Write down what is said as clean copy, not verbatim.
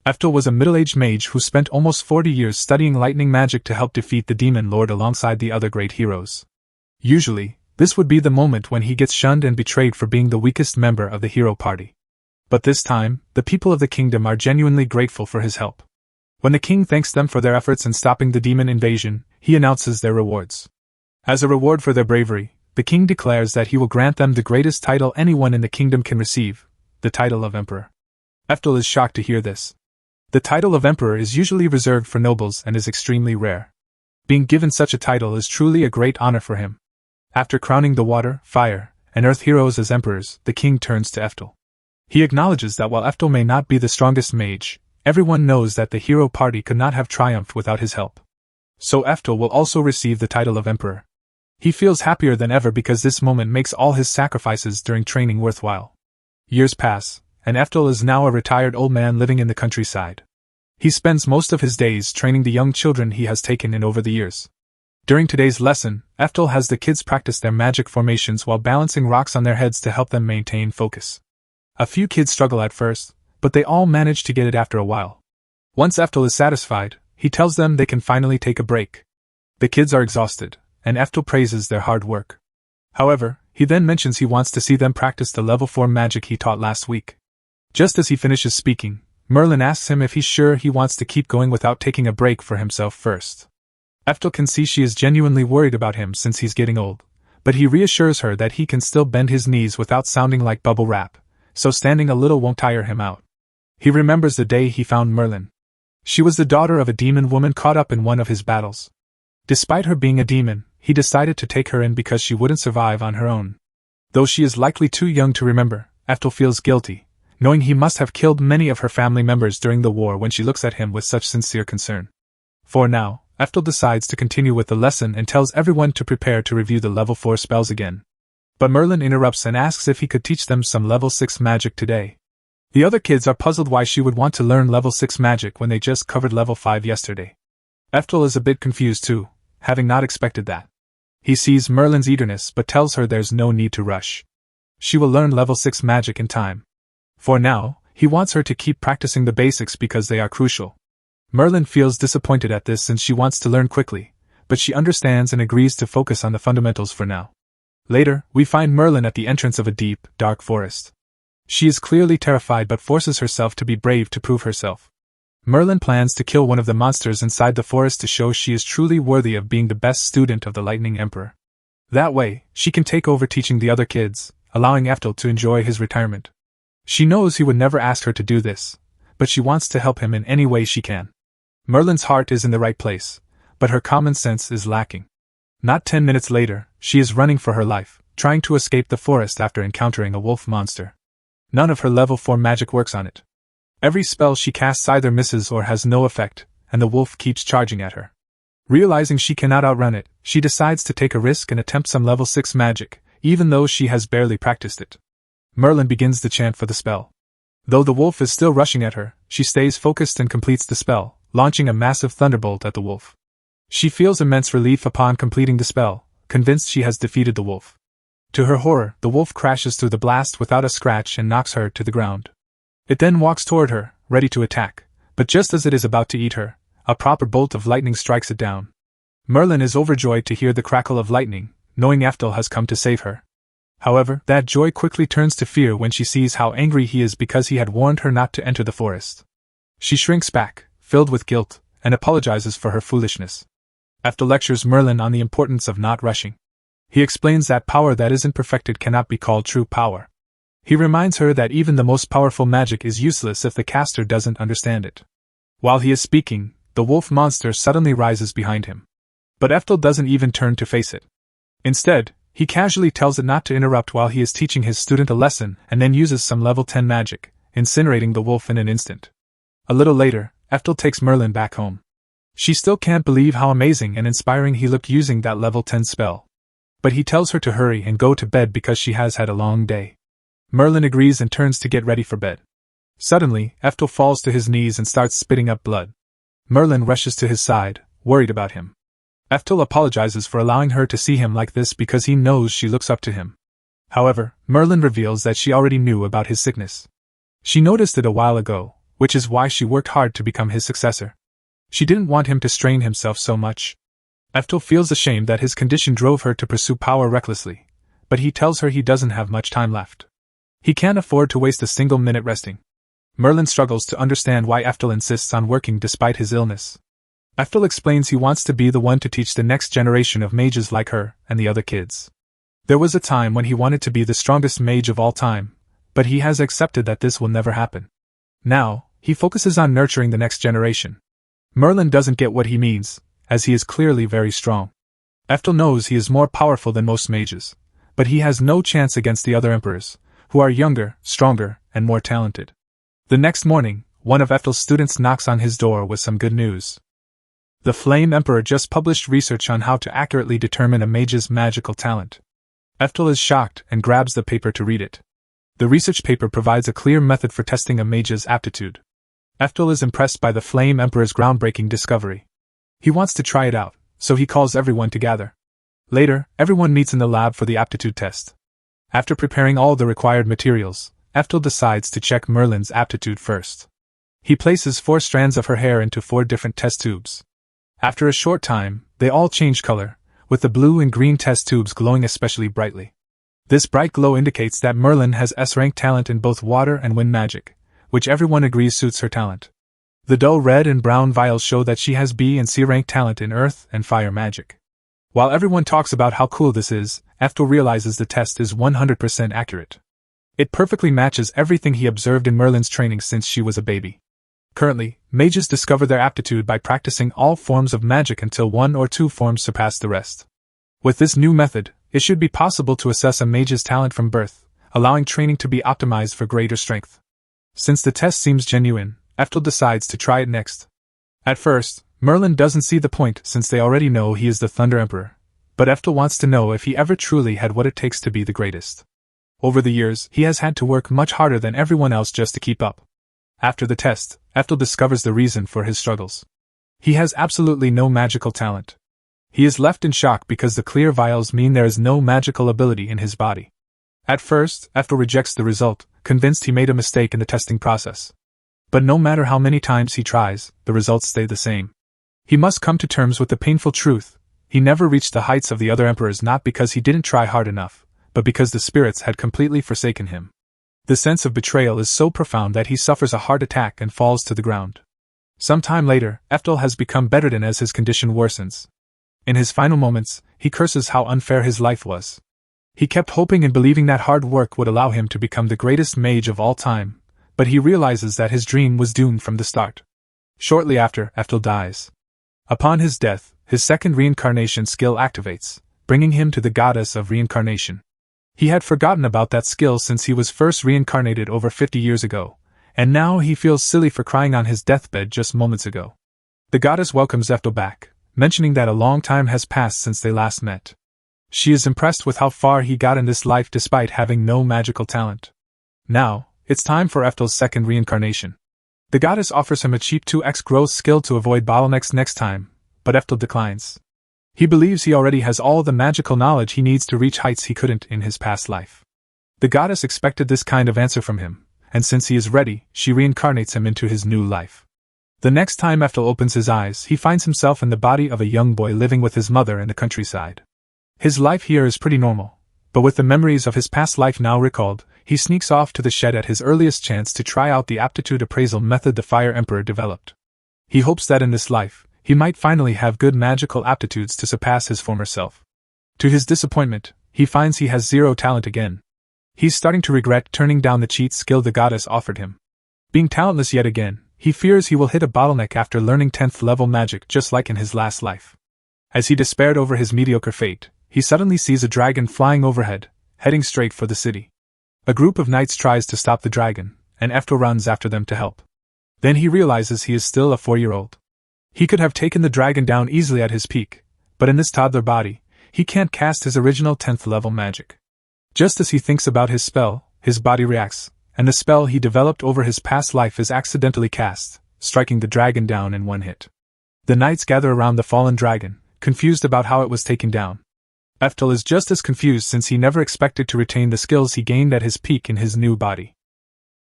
Eftel was a middle-aged mage who spent almost 40 years studying lightning magic to help defeat the demon lord alongside the other great heroes. Usually, this would be the moment when he gets shunned and betrayed for being the weakest member of the hero party. But this time, the people of the kingdom are genuinely grateful for his help. When the king thanks them for their efforts in stopping the demon invasion, he announces their rewards. As a reward for their bravery, the king declares that he will grant them the greatest title anyone in the kingdom can receive, the title of emperor. Eftel is shocked to hear this. The title of emperor is usually reserved for nobles and is extremely rare. Being given such a title is truly a great honor for him. After crowning the water, fire, and earth heroes as emperors, the king turns to Eftel. He acknowledges that while Eftel may not be the strongest mage, everyone knows that the hero party could not have triumphed without his help. So Eftel will also receive the title of emperor. He feels happier than ever because this moment makes all his sacrifices during training worthwhile. Years pass, and Eftel is now a retired old man living in the countryside. He spends most of his days training the young children he has taken in over the years. During today's lesson, Eftel has the kids practice their magic formations while balancing rocks on their heads to help them maintain focus. A few kids struggle at first, but they all manage to get it after a while. Once Eftel is satisfied, he tells them they can finally take a break. The kids are exhausted, and Eftel praises their hard work. However, he then mentions he wants to see them practice the level 4 magic he taught last week. Just as he finishes speaking, Merlin asks him if he's sure he wants to keep going without taking a break for himself first. Eftel can see she is genuinely worried about him since he's getting old, but he reassures her that he can still bend his knees without sounding like bubble wrap, so standing a little won't tire him out. He remembers the day he found Merlin. She was the daughter of a demon woman caught up in one of his battles. Despite her being a demon, he decided to take her in because she wouldn't survive on her own. Though she is likely too young to remember, Eftel feels guilty, knowing he must have killed many of her family members during the war when she looks at him with such sincere concern. For now, Eftel decides to continue with the lesson and tells everyone to prepare to review the level 4 spells again. But Merlin interrupts and asks if he could teach them some level 6 magic today. The other kids are puzzled why she would want to learn level 6 magic when they just covered level 5 yesterday. Eftel is a bit confused too, having not expected that. He sees Merlin's eagerness but tells her there's no need to rush. She will learn level 6 magic in time. For now, he wants her to keep practicing the basics because they are crucial. Merlin feels disappointed at this since she wants to learn quickly, but she understands and agrees to focus on the fundamentals for now. Later, we find Merlin at the entrance of a deep, dark forest. She is clearly terrified but forces herself to be brave to prove herself. Merlin plans to kill one of the monsters inside the forest to show she is truly worthy of being the best student of the Lightning Emperor. That way, she can take over teaching the other kids, allowing Eftel to enjoy his retirement. She knows he would never ask her to do this, but she wants to help him in any way she can. Merlin's heart is in the right place, but her common sense is lacking. Not 10 minutes later, she is running for her life, trying to escape the forest after encountering a wolf monster. None of her level 4 magic works on it. Every spell she casts either misses or has no effect, and the wolf keeps charging at her. Realizing she cannot outrun it, she decides to take a risk and attempt some level 6 magic, even though she has barely practiced it. Merlin begins the chant for the spell. Though the wolf is still rushing at her, she stays focused and completes the spell, launching a massive thunderbolt at the wolf. She feels immense relief upon completing the spell, convinced she has defeated the wolf. To her horror, the wolf crashes through the blast without a scratch and knocks her to the ground. It then walks toward her, ready to attack, but just as it is about to eat her, a proper bolt of lightning strikes it down. Merlin is overjoyed to hear the crackle of lightning, knowing Eftel has come to save her. However, that joy quickly turns to fear when she sees how angry he is because he had warned her not to enter the forest. She shrinks back, filled with guilt, and apologizes for her foolishness. Eftel lectures Merlin on the importance of not rushing. He explains that power that isn't perfected cannot be called true power. He reminds her that even the most powerful magic is useless if the caster doesn't understand it. While he is speaking, the wolf monster suddenly rises behind him. But Eftel doesn't even turn to face it. Instead, he casually tells it not to interrupt while he is teaching his student a lesson and then uses some level 10 magic, incinerating the wolf in an instant. A little later, Eftel takes Merlin back home. She still can't believe how amazing and inspiring he looked using that level 10 spell. But he tells her to hurry and go to bed because she has had a long day. Merlin agrees and turns to get ready for bed. Suddenly, Eftel falls to his knees and starts spitting up blood. Merlin rushes to his side, worried about him. Eftel apologizes for allowing her to see him like this because he knows she looks up to him. However, Merlin reveals that she already knew about his sickness. She noticed it a while ago, which is why she worked hard to become his successor. She didn't want him to strain himself so much. Eftel feels ashamed that his condition drove her to pursue power recklessly, but he tells her he doesn't have much time left. He can't afford to waste a single minute resting. Merlin struggles to understand why Eftel insists on working despite his illness. Eftel explains he wants to be the one to teach the next generation of mages like her and the other kids. There was a time when he wanted to be the strongest mage of all time, but he has accepted that this will never happen. Now, he focuses on nurturing the next generation. Merlin doesn't get what he means, as he is clearly very strong. Eftel knows he is more powerful than most mages, but he has no chance against the other emperors, who are younger, stronger, and more talented. The next morning, one of Eftel's students knocks on his door with some good news. The Flame Emperor just published research on how to accurately determine a mage's magical talent. Eftel is shocked and grabs the paper to read it. The research paper provides a clear method for testing a mage's aptitude. Eftel is impressed by the Flame Emperor's groundbreaking discovery. He wants to try it out, so he calls everyone to gather. Later, everyone meets in the lab for the aptitude test. After preparing all the required materials, Eftel decides to check Merlin's aptitude first. He places 4 strands of her hair into 4 different test tubes. After a short time, they all change color, with the blue and green test tubes glowing especially brightly. This bright glow indicates that Merlin has S-rank talent in both water and wind magic, which everyone agrees suits her talent. The dull red and brown vials show that she has B and C-rank talent in earth and fire magic. While everyone talks about how cool this is, Eftel realizes the test is 100% accurate. It perfectly matches everything he observed in Merlin's training since she was a baby. Currently, mages discover their aptitude by practicing all forms of magic until 1 or 2 forms surpass the rest. With this new method, it should be possible to assess a mage's talent from birth, allowing training to be optimized for greater strength. Since the test seems genuine, Eftel decides to try it next. At first, Merlin doesn't see the point since they already know he is the Thunder Emperor, but Eftel wants to know if he ever truly had what it takes to be the greatest. Over the years, he has had to work much harder than everyone else just to keep up. After the test, Eftel discovers the reason for his struggles. He has absolutely no magical talent. He is left in shock because the clear vials mean there is no magical ability in his body. At first, Eftel rejects the result, convinced he made a mistake in the testing process. But no matter how many times he tries, the results stay the same. He must come to terms with the painful truth: he never reached the heights of the other emperors, not because he didn't try hard enough, but because the spirits had completely forsaken him. The sense of betrayal is so profound that he suffers a heart attack and falls to the ground. Some time later, Eftel has become bedridden as his condition worsens. In his final moments, he curses how unfair his life was. He kept hoping and believing that hard work would allow him to become the greatest mage of all time, but he realizes that his dream was doomed from the start. Shortly after, Eftel dies. Upon his death, his second reincarnation skill activates, bringing him to the goddess of reincarnation. He had forgotten about that skill since he was first reincarnated over 50 years ago, and now he feels silly for crying on his deathbed just moments ago. The goddess welcomes Eftel back, mentioning that a long time has passed since they last met. She is impressed with how far he got in this life despite having no magical talent. Now, it's time for Eftel's second reincarnation. The goddess offers him a cheap 2x growth skill to avoid bottlenecks next time, but Eftel declines. He believes he already has all the magical knowledge he needs to reach heights he couldn't in his past life. The goddess expected this kind of answer from him, and since he is ready, she reincarnates him into his new life. The next time Eftel opens his eyes, he finds himself in the body of a young boy living with his mother in the countryside. His life here is pretty normal, but with the memories of his past life now recalled, he sneaks off to the shed at his earliest chance to try out the aptitude appraisal method the Fire Emperor developed. He hopes that in this life, he might finally have good magical aptitudes to surpass his former self. To his disappointment, he finds he has 0 talent again. He's starting to regret turning down the cheat skill the goddess offered him. Being talentless yet again, he fears he will hit a bottleneck after learning 10th level magic just like in his last life. As he despaired over his mediocre fate, he suddenly sees a dragon flying overhead, heading straight for the city. A group of knights tries to stop the dragon, and Eftel runs after them to help. Then he realizes he is still a 4-year-old. He could have taken the dragon down easily at his peak, but in this toddler body, he can't cast his original 10th level magic. Just as he thinks about his spell, his body reacts, and the spell he developed over his past life is accidentally cast, striking the dragon down in one hit. The knights gather around the fallen dragon, confused about how it was taken down. Eftel is just as confused since he never expected to retain the skills he gained at his peak in his new body.